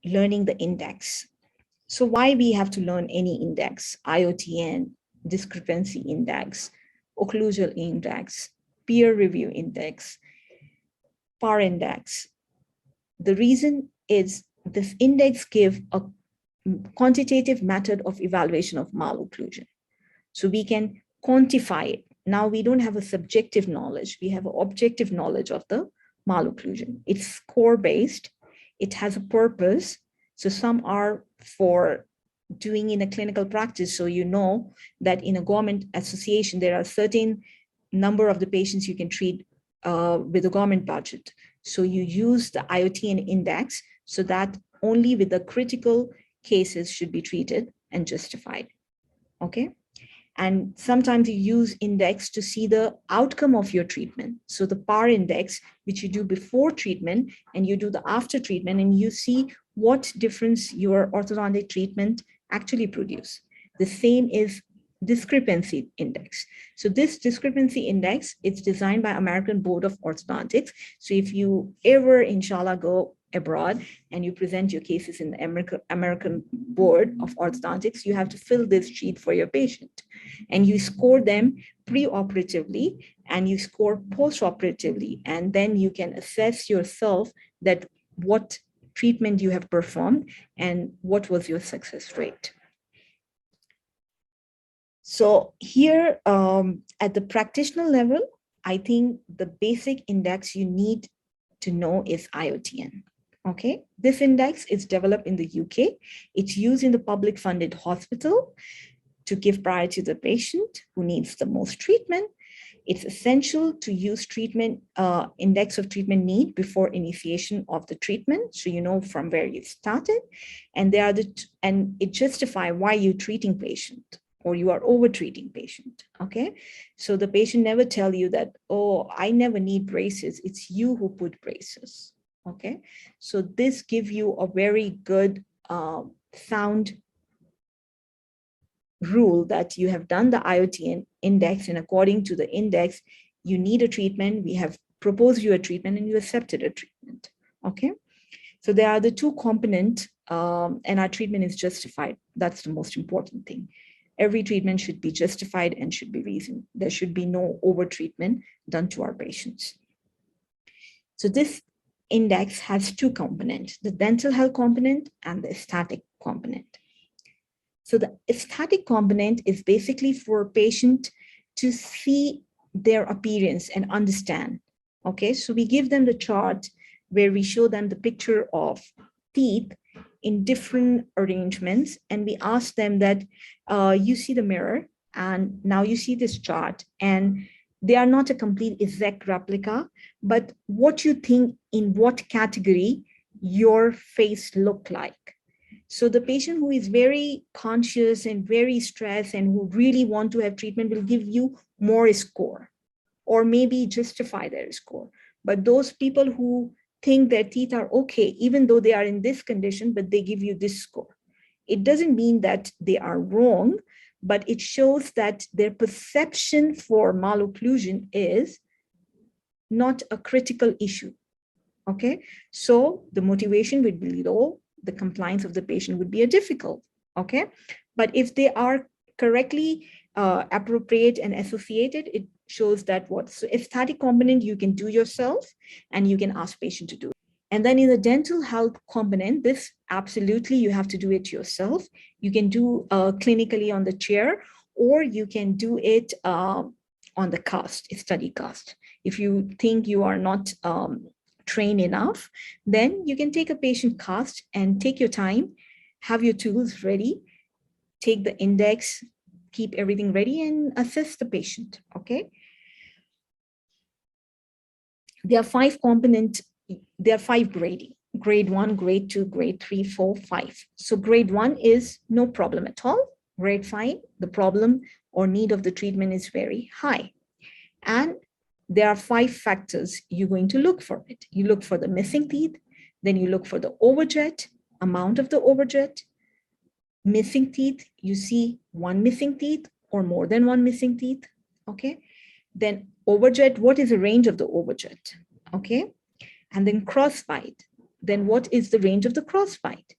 learning the index. So why we have to learn any index, IOTN, discrepancy index, occlusal index, peer review index, PAR index? The reason is this index gives a quantitative method of evaluation of malocclusion. So we can quantify it. Now we don't have a subjective knowledge, we have an objective knowledge of the malocclusion. It's score-based, it has a purpose. So some are for doing in a clinical practice. So you know that in a government association, there are certain number of the patients you can treat with a government budget. So you use the IOTN index so that only with the critical cases should be treated and justified, okay? And sometimes you use index to see the outcome of your treatment. So the PAR index, which you do before treatment and you do the after treatment, and you see what difference your orthodontic treatment actually produce. The same is discrepancy index. So this discrepancy index, it's designed by American Board of Orthodontics. So if you ever, inshallah, go abroad and you present your cases in the American Board of Orthodontics, you have to fill this sheet for your patient. And you score them pre-operatively and you score post-operatively. And then you can assess yourself that what treatment you have performed and what was your success rate. So here at the practitioner level, I think the basic index you need to know is IOTN. Okay, this index is developed in the UK. It's used in the public funded hospital to give priority to the patient who needs the most treatment. It's essential to use treatment index of treatment need before initiation of the treatment, so you know from where you started, and and it justify why you're treating patient or you are over treating patient. Okay, so the patient never tell you that, oh, I never need braces. It's you who put braces. Okay, so this gives you a very good sound rule that you have done the IOTN index, and according to the index, you need a treatment, we have proposed you a treatment, and you accepted a treatment. Okay, so there are the two components, and our treatment is justified. That's the most important thing. Every treatment should be justified and should be reasoned. There should be no over treatment done to our patients. So this index has two components, the dental health component and the aesthetic component. So the aesthetic component is basically for a patient to see their appearance and understand. Okay, so we give them the chart where we show them the picture of teeth in different arrangements, and we ask them that you see the mirror and now you see this chart, and they are not a complete exact replica, but what you think in what category your face look like. So the patient who is very conscious and very stressed and who really want to have treatment will give you more score or maybe justify their score. But those people who think their teeth are okay, even though they are in this condition, but they give you this score. It doesn't mean that they are wrong, but it shows that their perception for malocclusion is not a critical issue. Okay, so the motivation would be low, the compliance of the patient would be a difficult. Okay, but if they are correctly appropriate and associated, it shows that what, so aesthetic component you can do yourself and you can ask patient to do it. And then in the dental health component, this absolutely you have to do it yourself. You can do clinically on the chair, or you can do it on the cast, study cast. If you think you are not trained enough, then you can take a patient cast and take your time, have your tools ready, take the index, keep everything ready and assess the patient, okay? There are 5 components, there are 5 grading, grade 1, grade 2, grade 3, 4, 5. So grade 1 is no problem at all. Grade 5, the problem or need of the treatment is very high. And there are 5 factors you're going to look for it. You look for the missing teeth, then you look for the overjet, amount of the overjet, missing teeth, you see one missing teeth or more than one missing teeth, okay? Then overjet, what is the range of the overjet, okay? And then crossbite, then what is the range of the crossbite?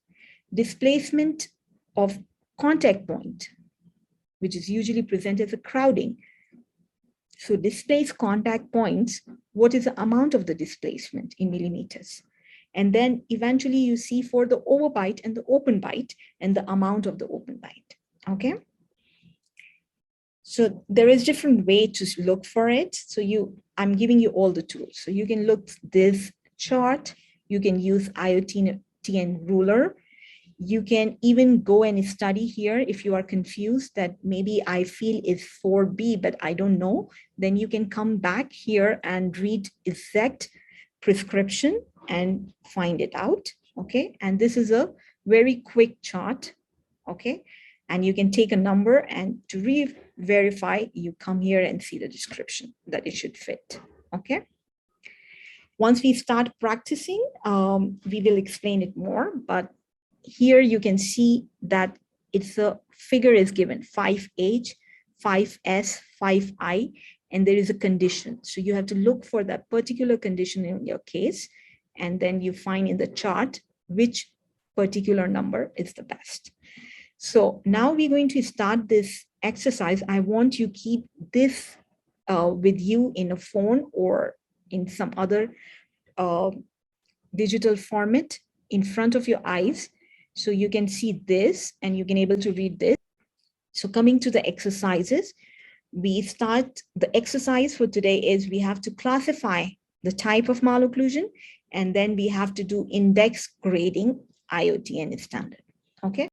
displacement of contact point, which is usually presented as a crowding. So displaced contact points, what is the amount of the displacement in millimeters? And then eventually you see for the overbite and the open bite and the amount of the open bite, okay? So there is different way to look for it. So I'm giving you all the tools. So you can look this chart, you can use IOTN ruler. You can even go and study here if you are confused that maybe I feel is 4B, but I don't know. Then you can come back here and read exact prescription and find it out, okay? And this is a very quick chart, okay? And you can take a number and to re-verify, you come here and see the description that it should fit, okay? Once we start practicing, we will explain it more, but here you can see that it's a figure is given 5H, 5S, 5I, and there is a condition. So you have to look for that particular condition in your case, and then you find in the chart which particular number is the best. So now we're going to start this exercise. I want you keep this with you in a phone or in some other digital format in front of your eyes. So you can see this and you can able to read this. So coming to the exercises, we start the exercise for today is we have to classify the type of malocclusion, and then we have to do index grading IOTN standard, okay?